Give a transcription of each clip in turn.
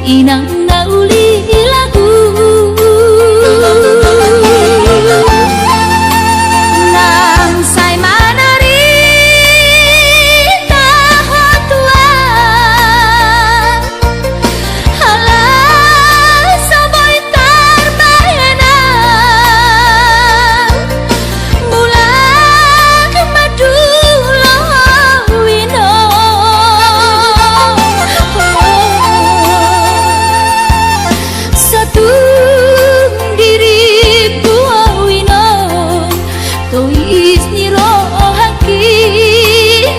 inang nauli lagu nang say manari tahotuan halah saboy tarbayanan bulan madulo wino satu diriku wino tois niro haki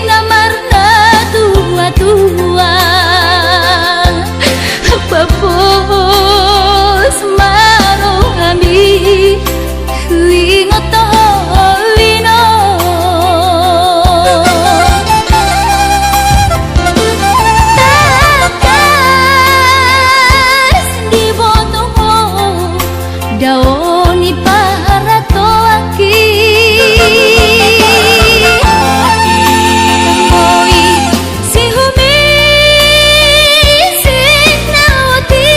namarna tua-tua papos maro kami ingat wino takas di botoho daoni para toaki Oi si humi sinawati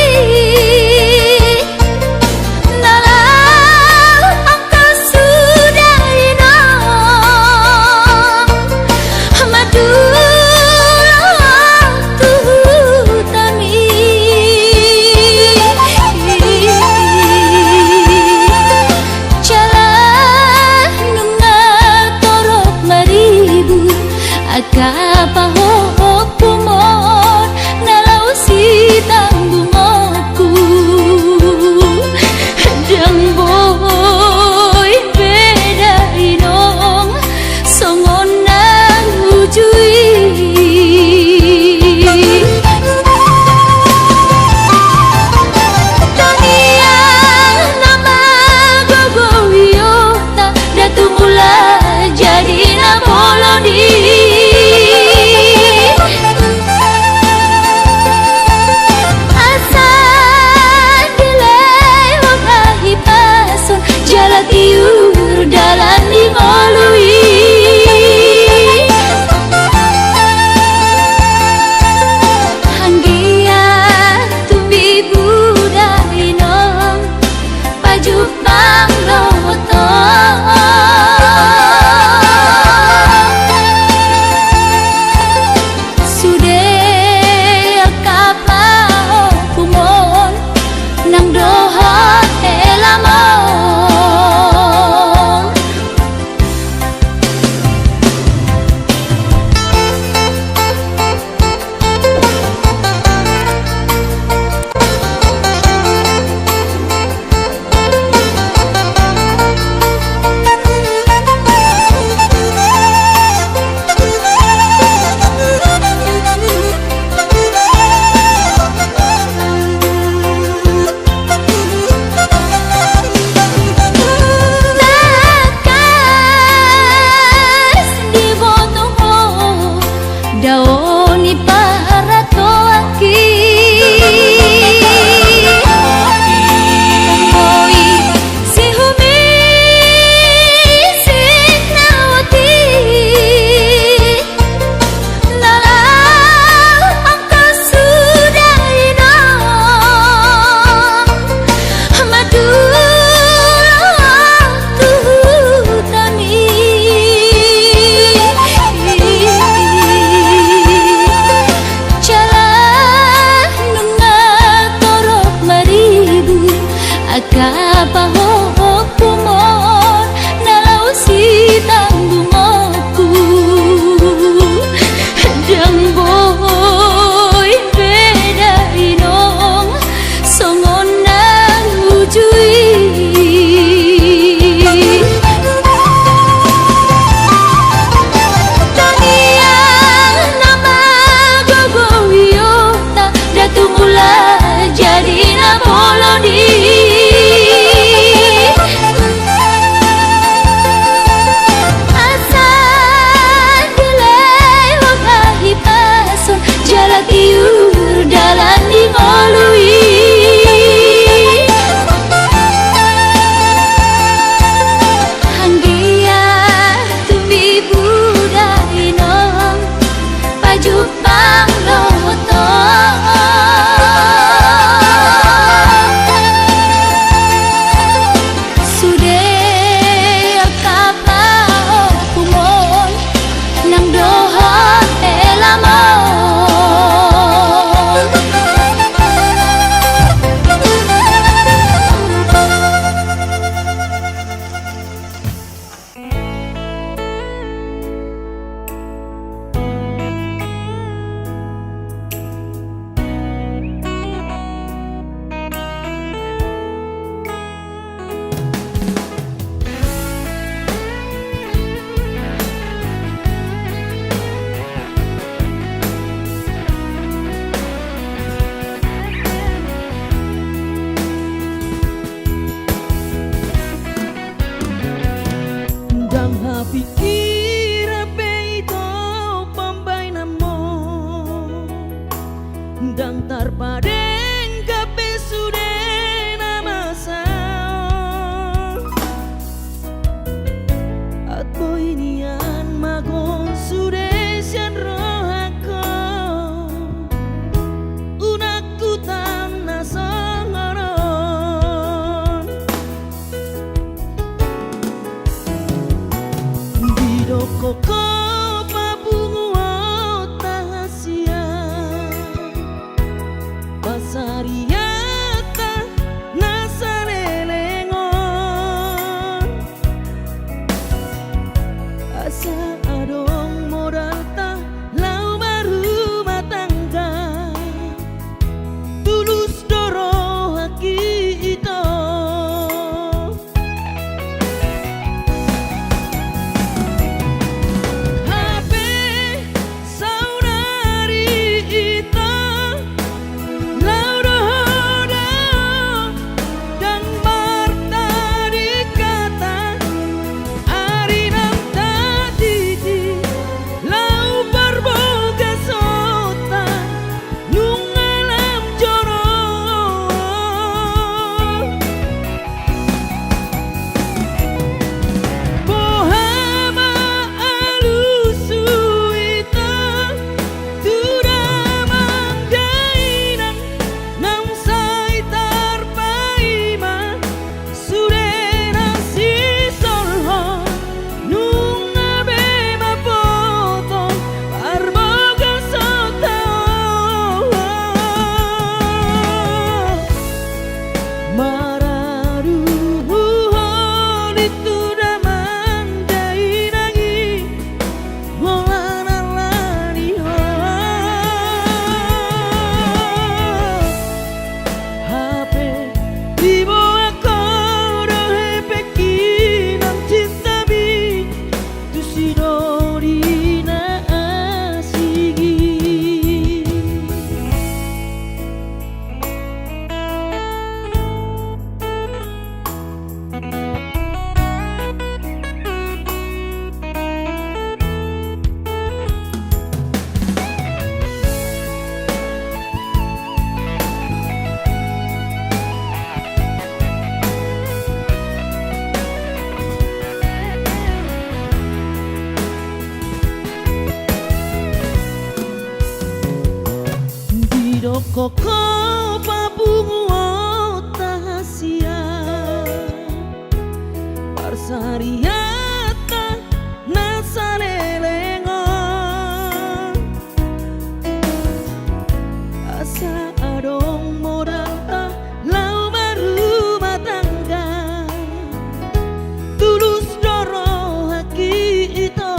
nalau angka sudah inang madulah tuhutami jalan nunga torok maribu akapahok kumon nalau si tanggungku dang boy beda inong songon nang ujui Tania nama gogo wiota datu mula jadi namolodi asan dilewat ahipason jalan tiur dalam dimolui hanggia tumbi buda inong pajuk mangloto sudah kapau kumon nang dohot elamon takas di botoho daoni para toaki Oi si humi sinawati nalau angka sudah inang madulah tuhutami Padeng kape sude nama sao at boy niyan magon sude sian rohako unak kutan nasangaron bidoko ko Sariata nasalelengon asa adong modal ta lau baru matangga tulus doro haki ito hape saudari ito Koko papungo tahasia Parsariata nasalelengon asa adong modal ta lau baru matangga tulus doro haki ito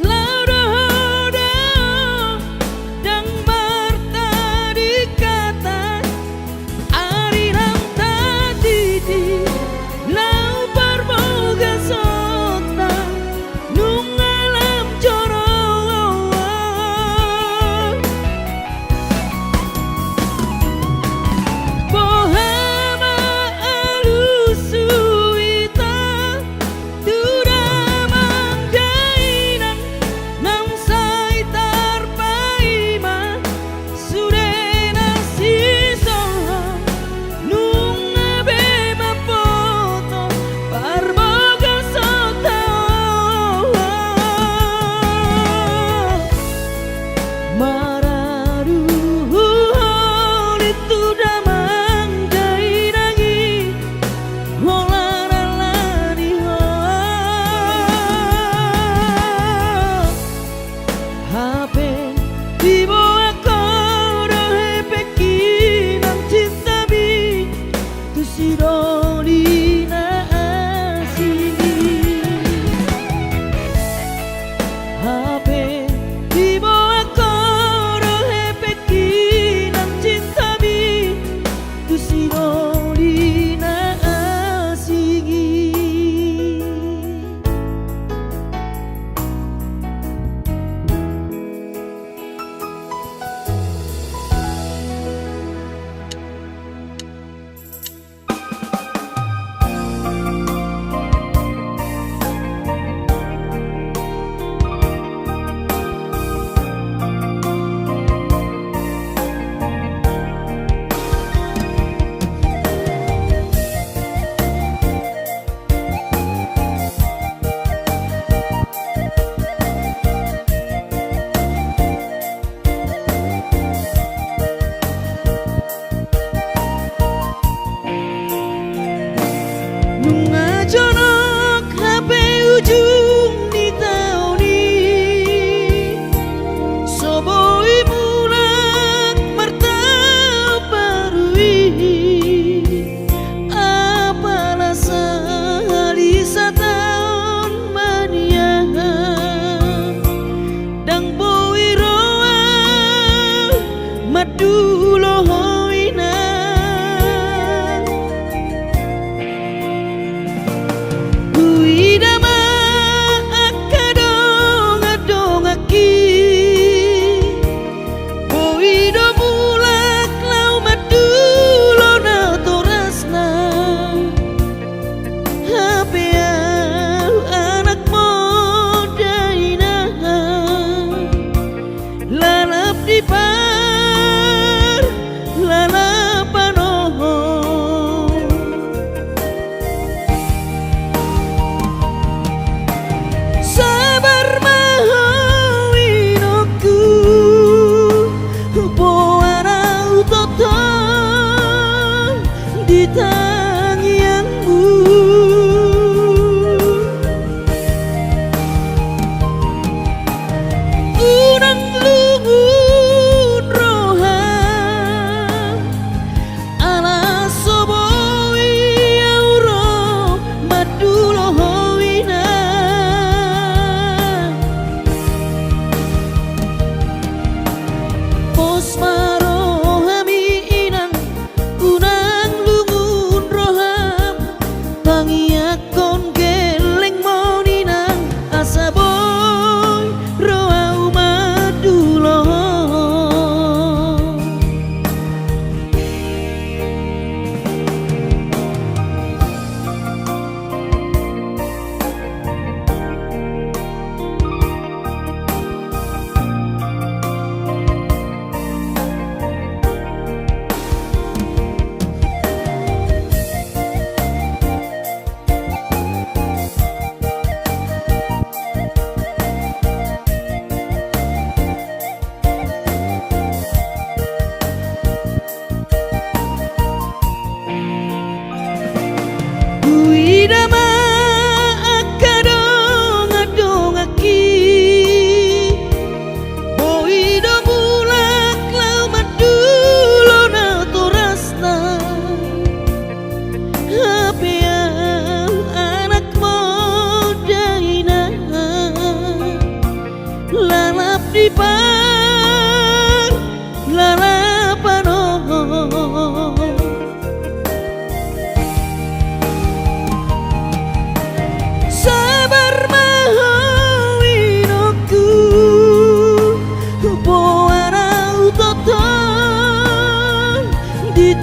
Lauro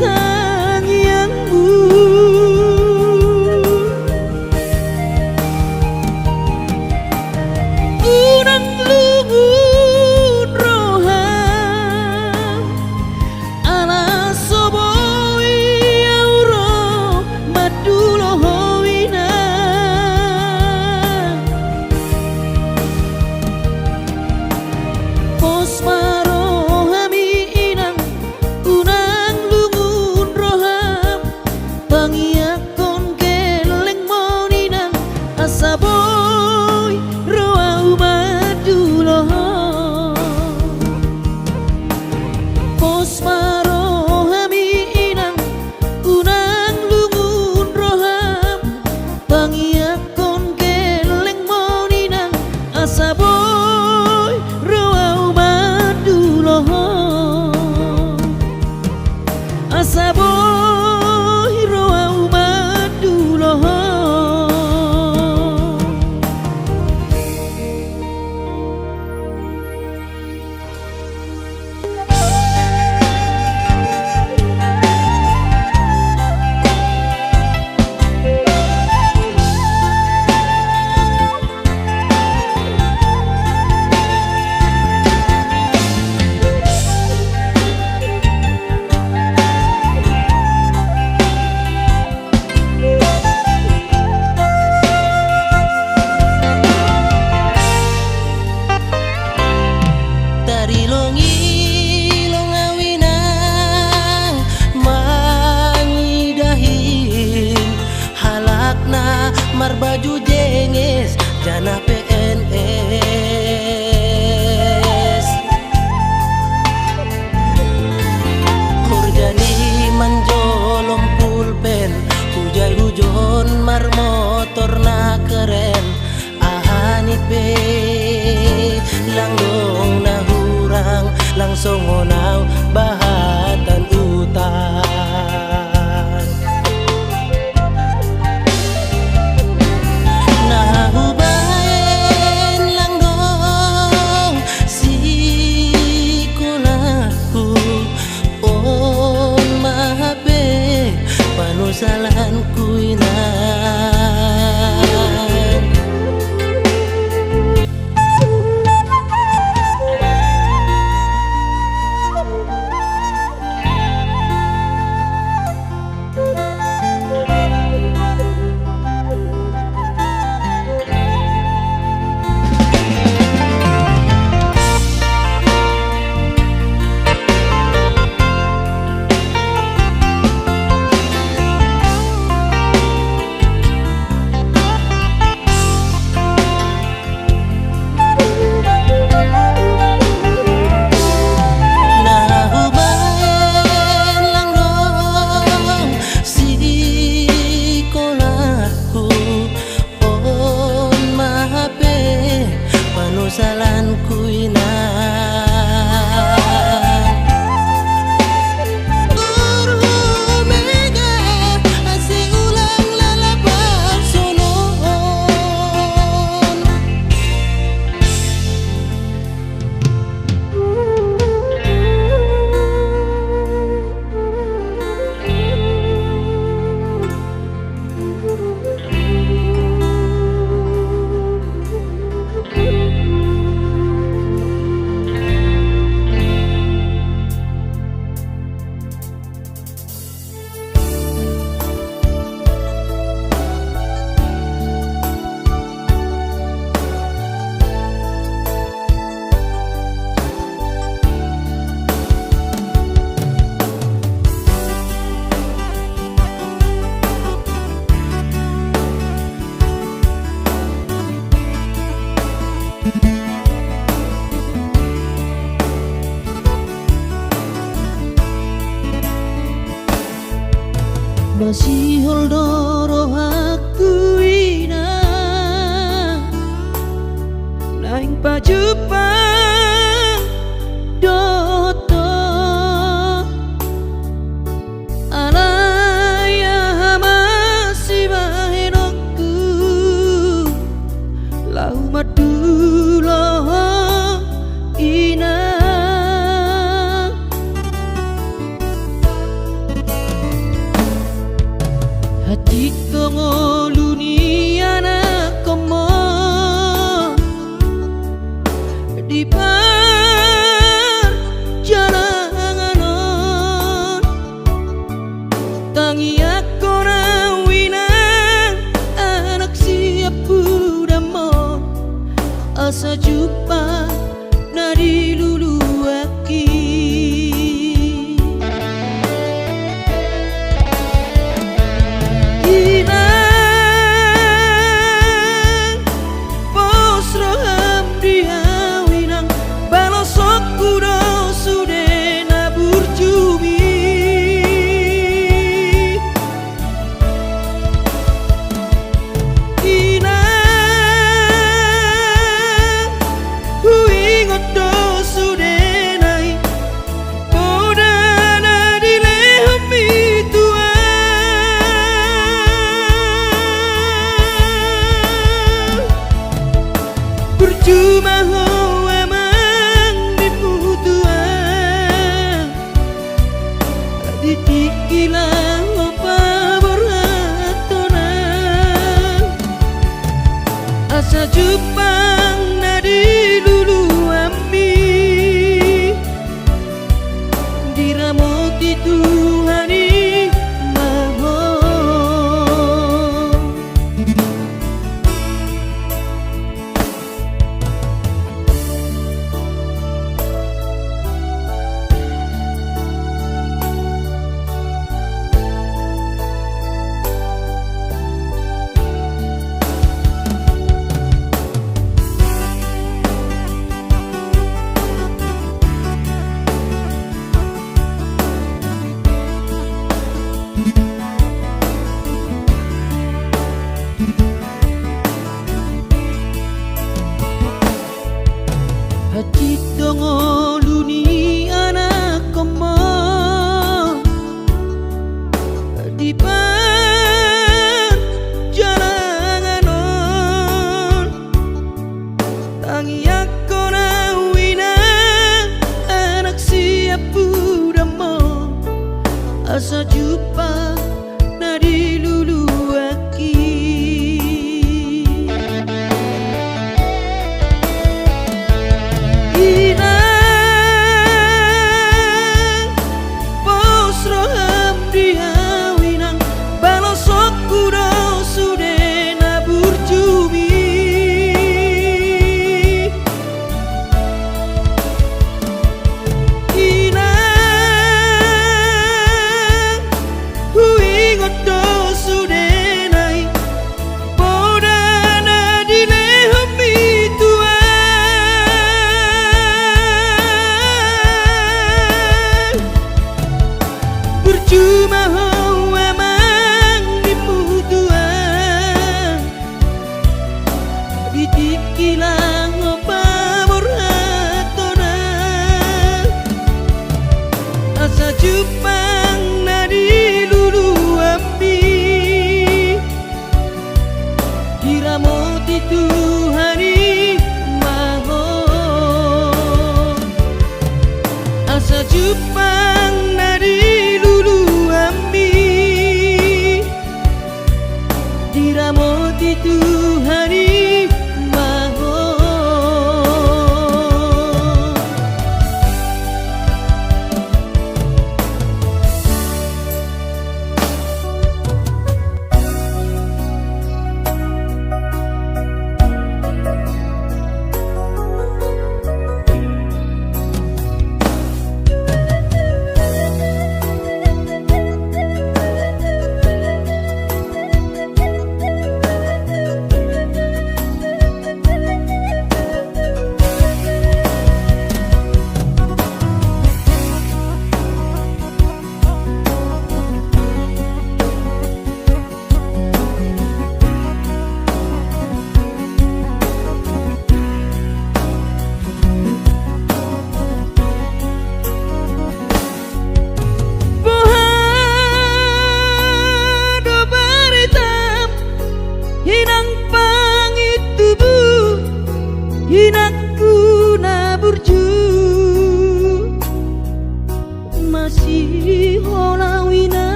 tangyanmu. Unang lungun roham ala soboi auro madulo hoina. Pos marohami inang unang lungun roham pangiakon keleng moninang asaboy roau madulo. Pos marohami inang unang lungun roham pangiakon keleng moninang asaboy roau madulo. Asaboy roau madulo. Tarilong-ilong awinang mangidahin halakna marbaju jenges jana PNS. Kurjani manjolong pulpen hujai hujon mar motor na keren ahanipe langgong nahurang langsung ngonaw bahatan utang. Nahubain langgong sikulahu on mahape panusalan kuinan. Panusalan kuinan Urhumega asing ulang lalapang sunon. Masih holdoro aku ina naing pajupang doto alaya masih bahenokku lau madulo ina Ditongo luniana komo di perjalanan tangi aku winang anak siap budamo asa jumpa nadi lulu aki Cuma ho emang diputuan ditikilang opa beratonan asa jupang nadi lulu ami diramoti Tuhani hati dongo luni anak komo di perjalanan tangi aku wina anak siap budamo asa jumpa nadi lulu aki Cuma ho emang diputuan ditikilang opa beratonan asa jupang nadi lulu ami diramoti Tuhani mahon asa jupang nadi lulu ami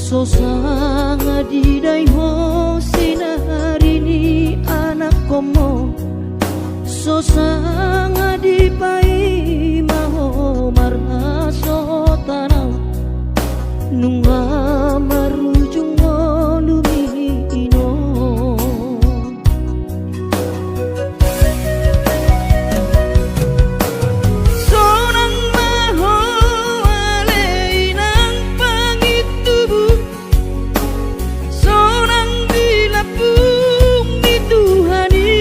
so sanga di dai ho sinari ni anak komo so sanga di pai maho marna so tanau nunga marujung lumino sonang maho alei nang pangitubu sonang dilapung di Tuhani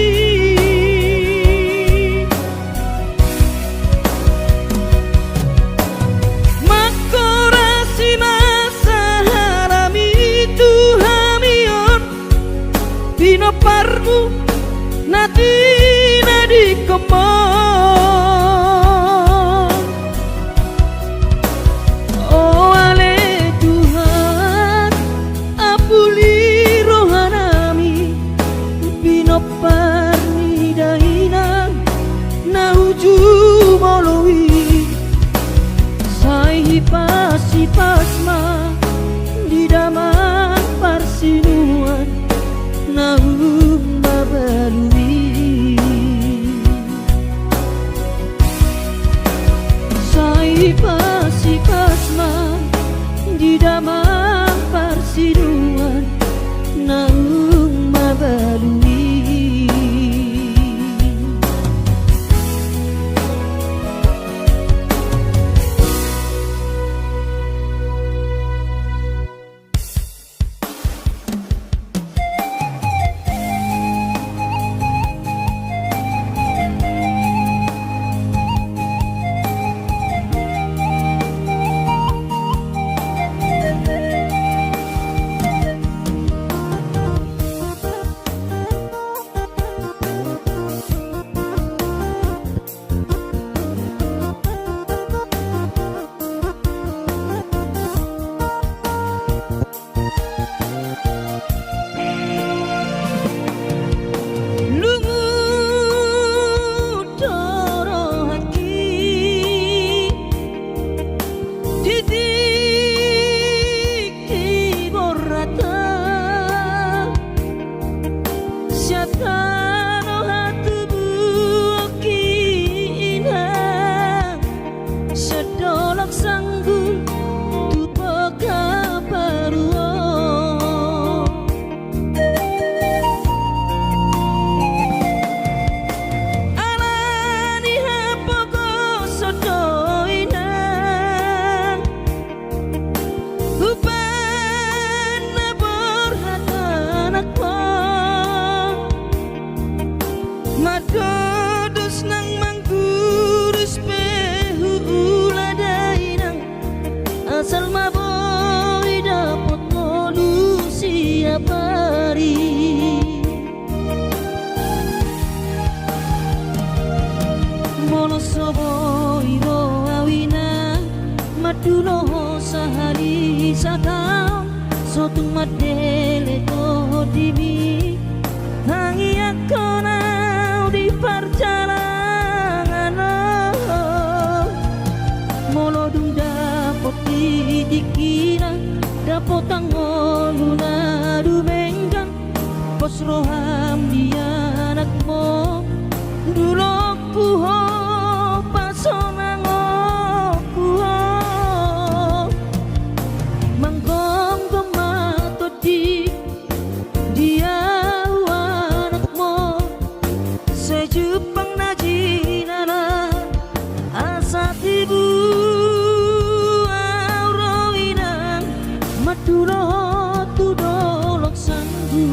makorasi masa harami Tuhamion Pino parmu nati nadi kemon oh ale Tuhan apuli rohanami Pino parni dahinang na uju molowi sai hipasi pasma di damang parsinuan na babalui sai pasi pasma di damang parsinuan na babalui Madodos nang mangkurus pehu uladainang asal maboy dapot ngolu siap hari mono soboy ro awina maduno sahari sakau sotung madele to dimi hangi akona di perjalanan molodung dapot dikira dapot angoluna dumenggang pos roham dia anakmu dulu kuho pasonango kuho manggong mato di dia Jepang najinana asat ibu auroinang maduro tudolok sanggu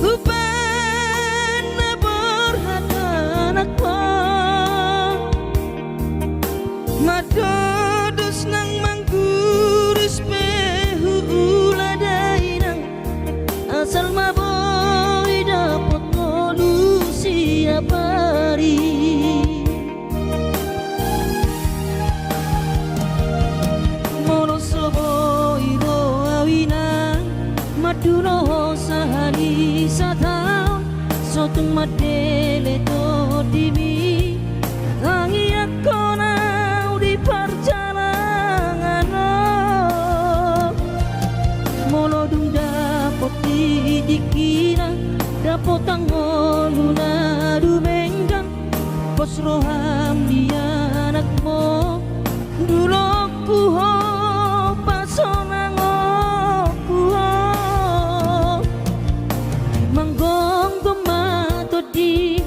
Upana borhatan akbar Madulo sehari setahun Sotung madele to dimi Tangi aku nau di perjalanan Molo dung dapot dikira Dapot tangoluna dumenggang Pos roham dia anakmu Dulu ku ho pasonang ku ho Manggong tomato di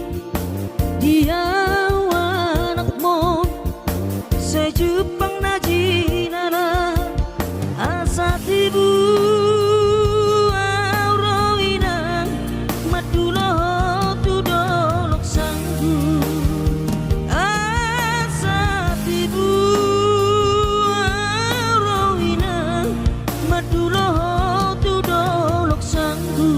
dia anakmu Sejupang na jinara asa tibu Auroinang madulo tudolok sanggu Asa tibu Auroinang madulo tudolok sanggu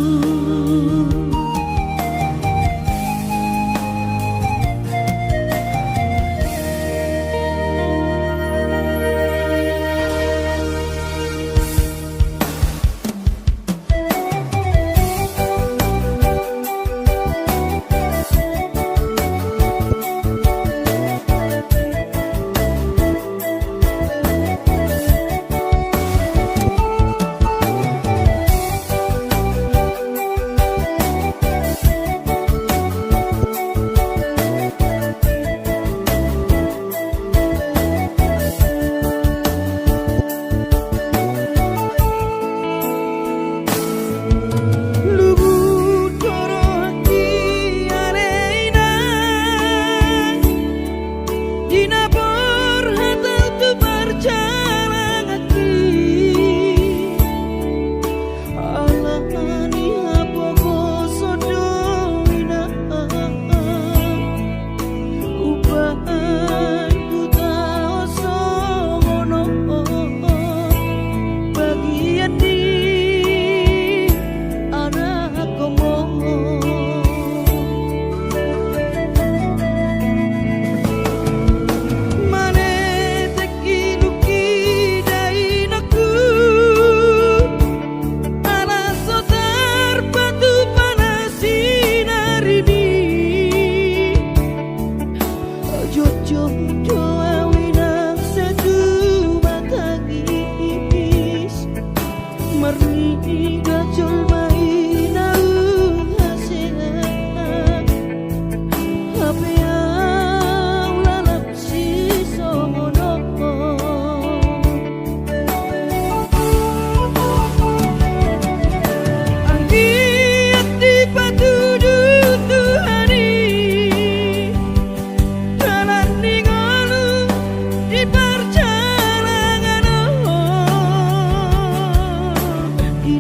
Di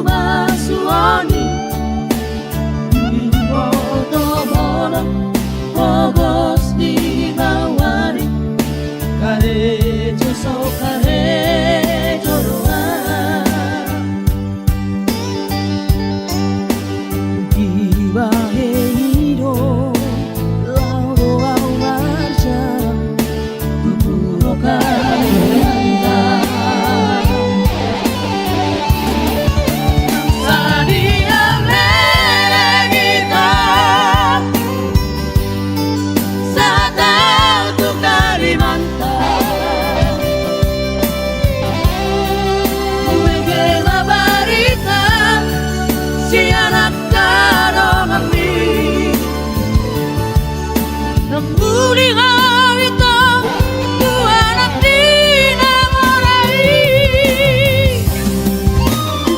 masuoni foto bola bogos di mawari karejo so karejo doa tiba hero lauro au marcha tuturo kayanda sadia meregita sata tu Kalimantan Uwege mabarita si anak karomami Namuli harita tu anak dinamorai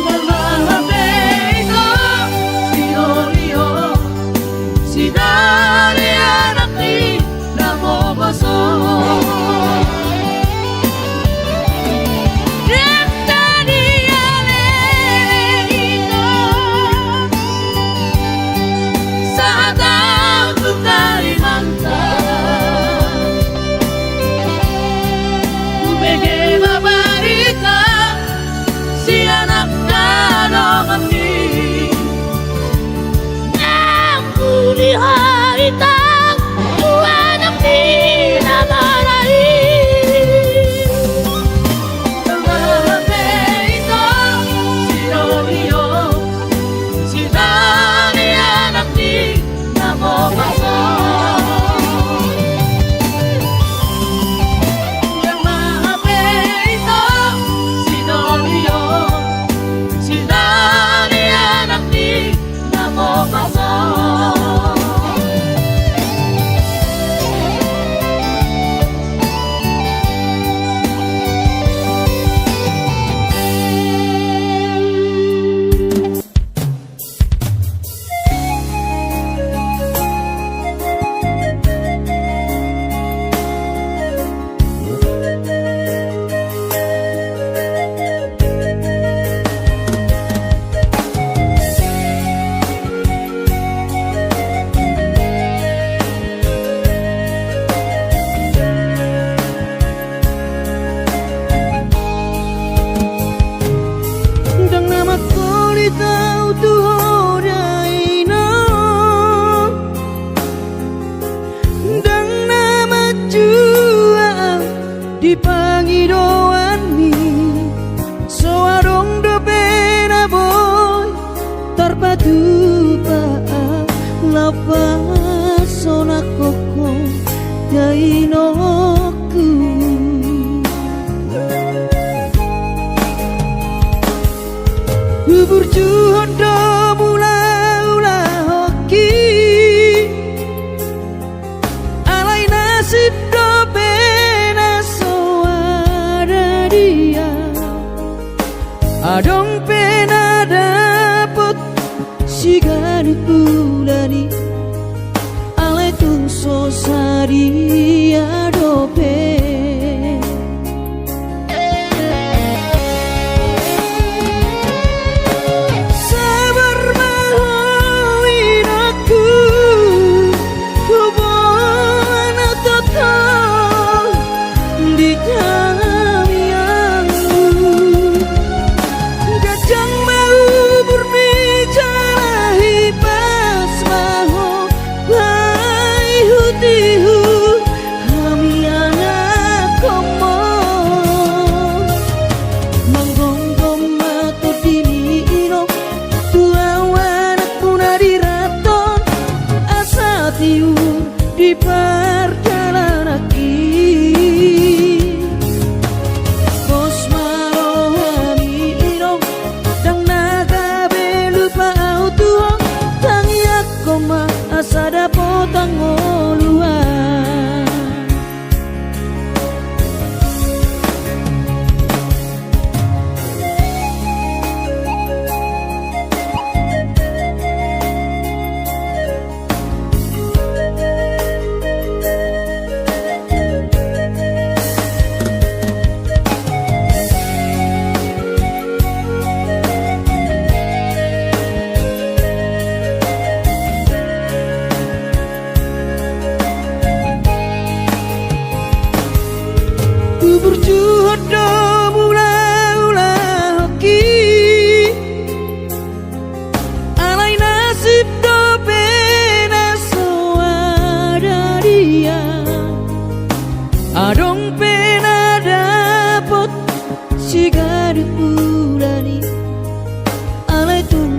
Mamabeito si Olio si dari anak dinamobaso Haritang anak dinamarai Mamabeito si Romeo si Dani anak dinamobaso Mamabeito si Romeo si Dani anak dinamobaso di pangidoan mi soarong do pena boy terpadu pa lapa sona koko dainoku bubur juhon do mula hoki alai nasib do adong pena dapet si gadut bulani ale tung sosari adope sabar mahuin aku hubungan total di dalam yang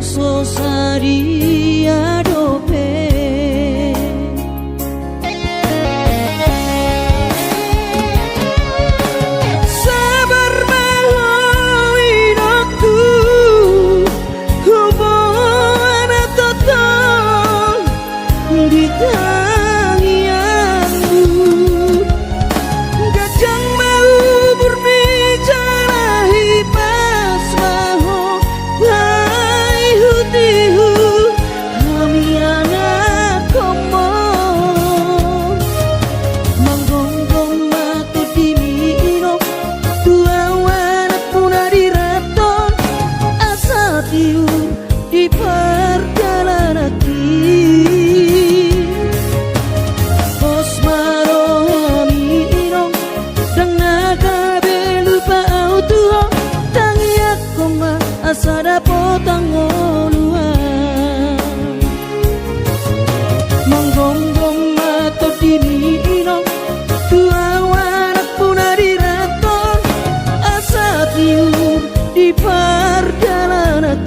mangso sari adope sabar mahoi aku hubungan total di tangianmu gajang mau berbicara pas maho hai hutihu kami anak komon manggonggong matu dimino tua wanak puna diraton asa tiu di perjalanan Os marohami inong dang nagabelupa autuho tangi ako maasada po tangoluan manggonggong mato diniinong tua wanak puna diraton asa tiur di perjalanan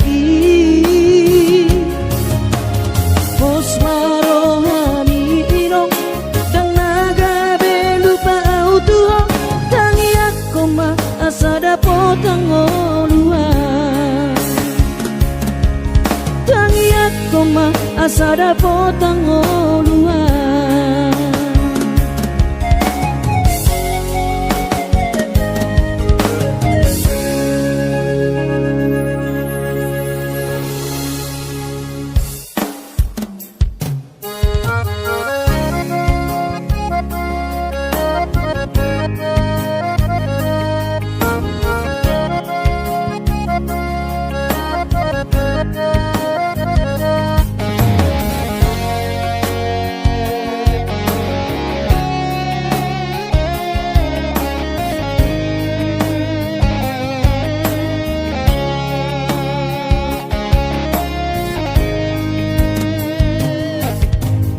Os marohami inong dang nagabelupa autuho tangi ako maasada po tangoluan tangi ako maasada po tangoluan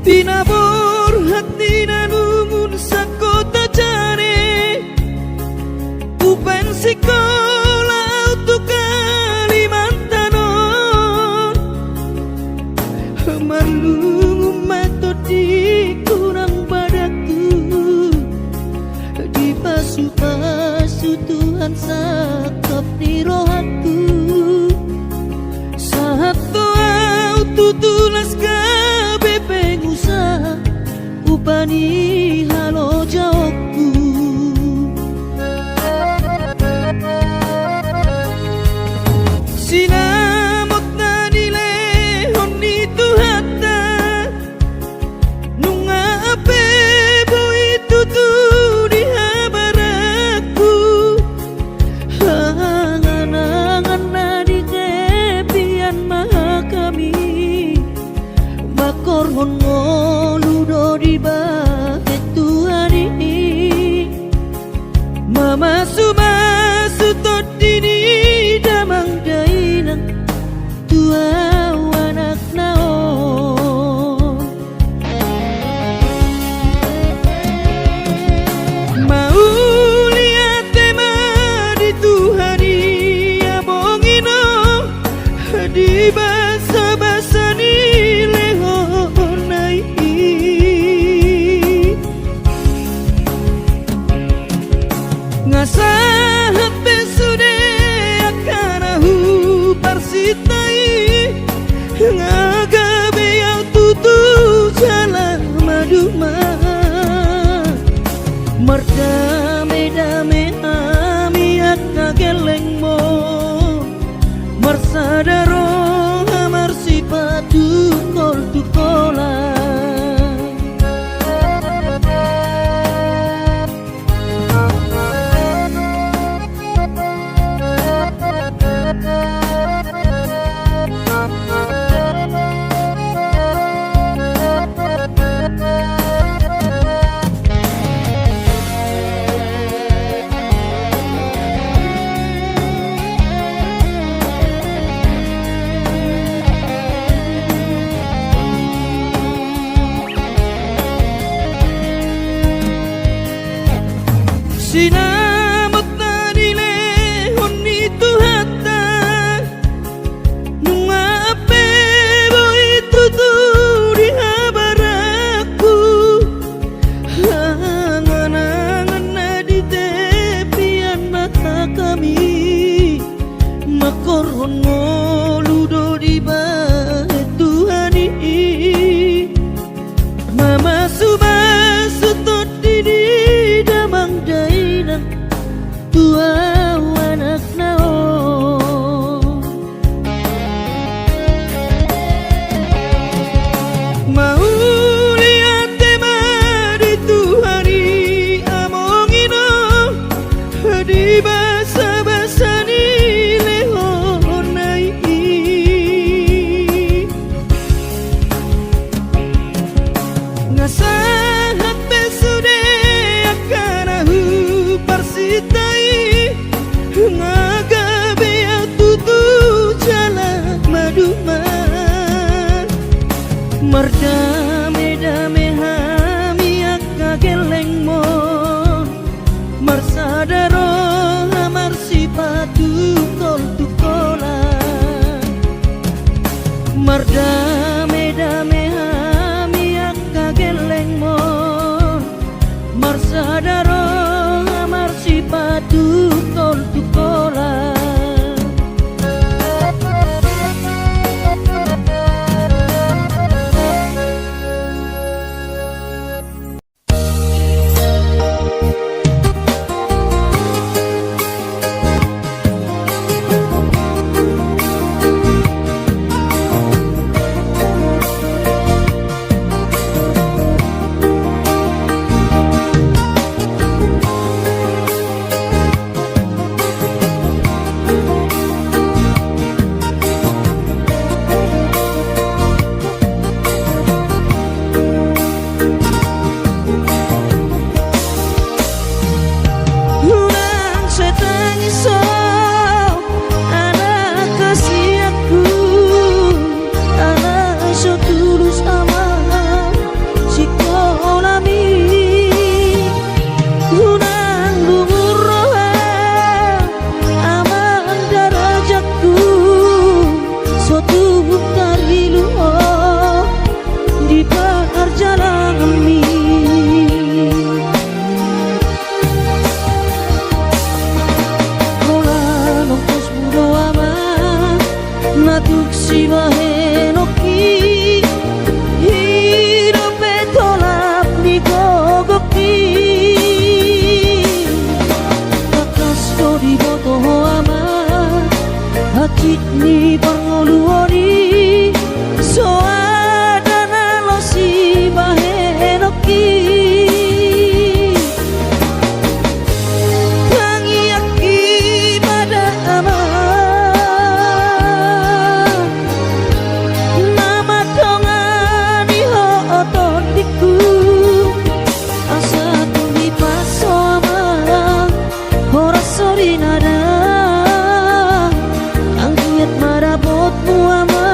Tinabur hati nanumun sa kota jane Upan sekolah untuk Kalimantanon Marlung mato di kurang padaku Di pasu-pasu Tuhan sakap di rohaku Saat doa tutulas gabe pengusaha upani halo jawabku sinamot na nilehon itu hata nunga ape boy tutu di habaraku hangan-hangan na di kepian maha kami makorhon ngoludo di bahet Tuhani mama sumasu todini damang dainang tua anak naon mau lihat tema di Tuhani ya bongino di basa-basa ni lehonai ngasahat besude akanahu parsitai ngagabe yang tutu jalan maduma merdame-dame amiat ngageleng mo marsadaro amar sipatu kol tukola Mardame-dame hami akka geleng mo Marsadaro hamar sipatu tol tukola Mardame-dame hami akka geleng mo Marsadaro hamar sipatu tol tukola ni pangoluoni soadana lo si bahenoki tangi aki pada ama nama tongani ho otondiku asa tuni paso ama ora sori nada marabotmu ama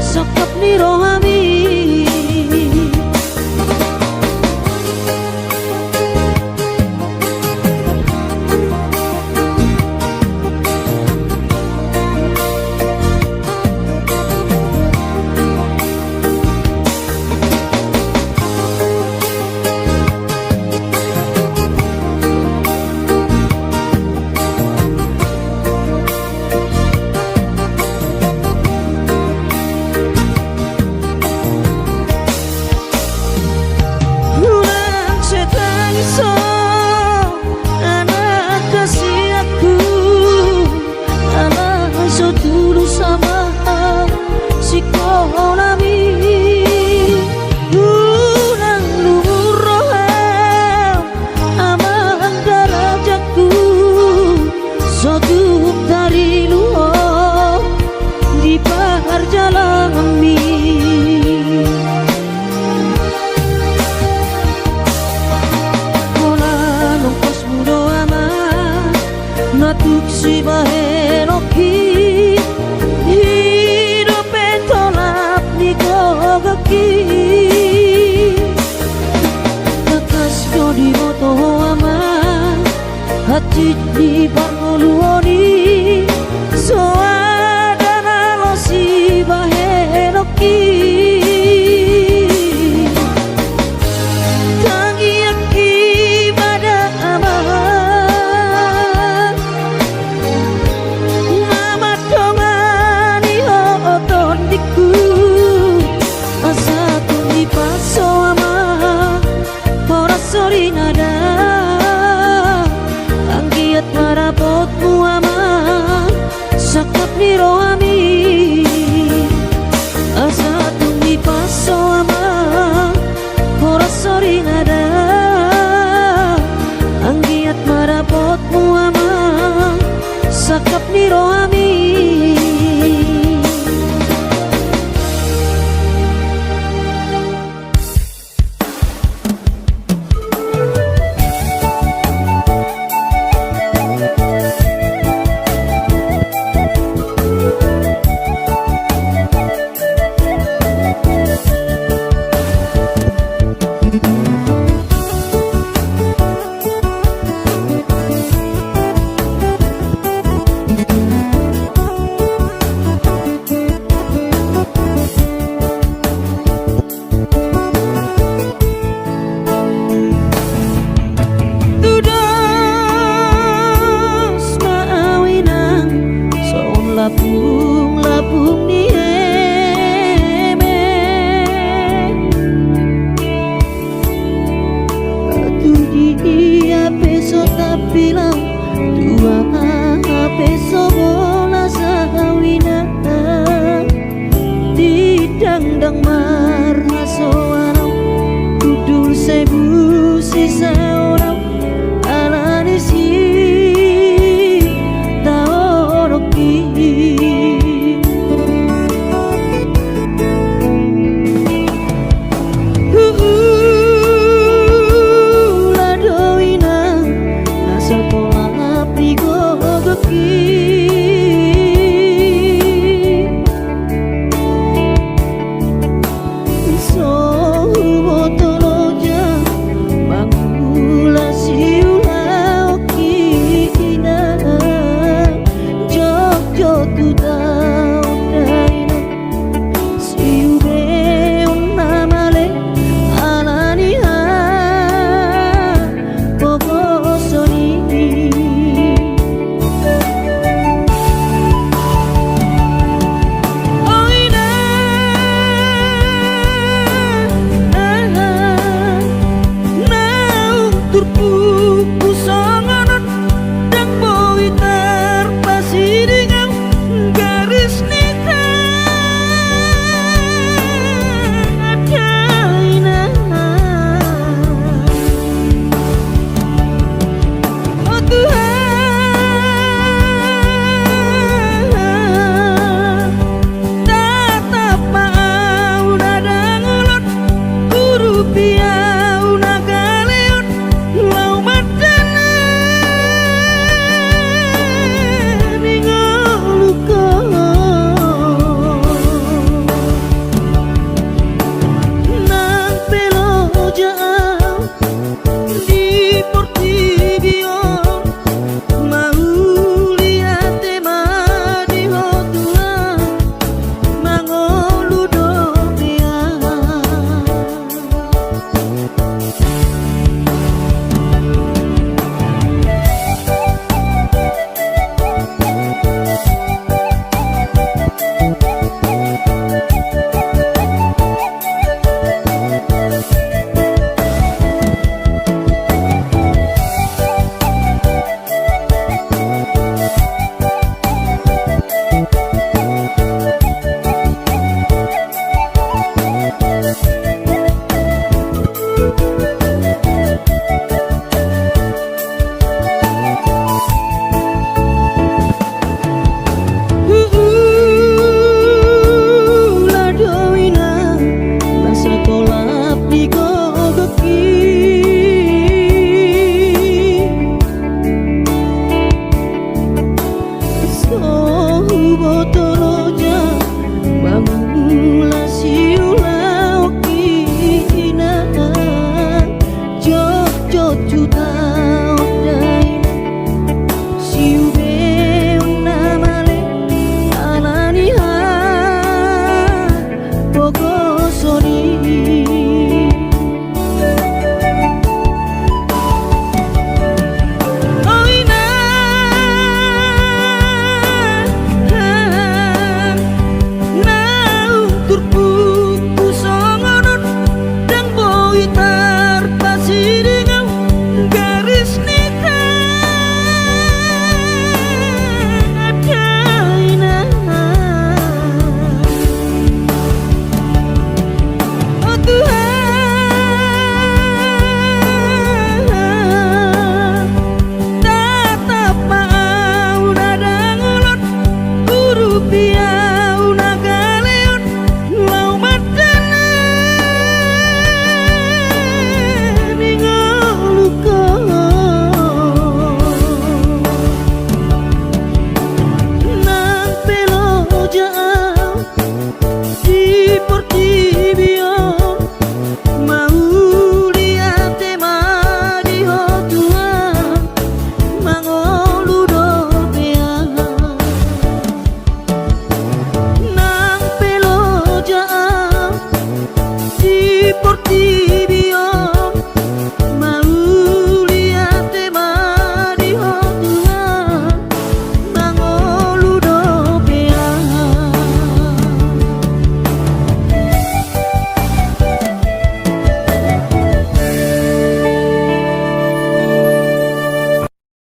sokap ni rohami natuk si bahenoki hidup petolap ni kogaki kakas ko di moto ama hati di pangoluoni soadana lo si bahenoki